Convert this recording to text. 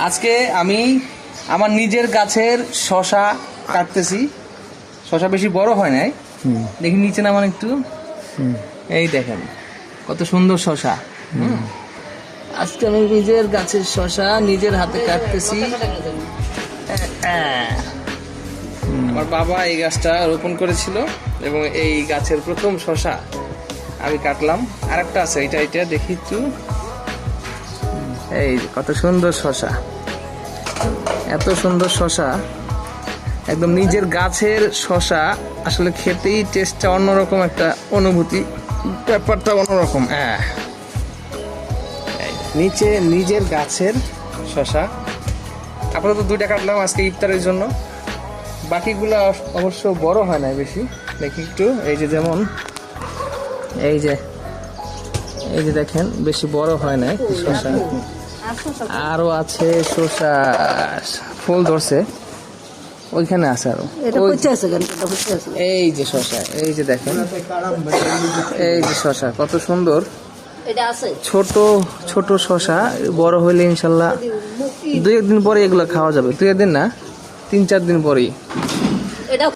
আজকে আমি আমার নিজের গাছের শশা কাটতেছি। শশা বেশি বড় হয় নাই, দেখি নিচে নামান একটু। এই দেখেন কত সুন্দর শশা। আজকে আমি নিজের গাছের শশা নিজের হাতে কাটতেছি। আমার বাবা এই গাছটা রোপণ করেছিল এবং এই গাছের প্রথম শশা আমি কাটলাম। আরেকটা আছে, এটা দেখি একটু। এই কত সুন্দর শশা, এত সুন্দর শশা, একদম নিজের গাছের শশা। আসলে খেতেই টেস্টটা অন্যরকম, একটা অনুভূতি, ব্যাপারটা অন্যরকম। নিচে নিজের গাছের শশা আপাতত 2টা কাটলাম আজকে ইফতারের জন্য। বাকিগুলো অবশ্য বড় হয় না বেশি, দেখি একটু। এই যে যেমন এই যে দেখেন বেশি বড় হয় না শশা। আরো আছে শশা, ফুল ধরছে ওইখানে আছে আরো। এই যে শশা, এই যে দেখেন, এই যে শশা কত সুন্দর। ছোট ছোট শশা, বড় হইলে ইনশাল্লাহ 2-1 দিন পরে এগুলো খাওয়া যাবে। 2-1 দিন না, 3-4 দিন পরেই।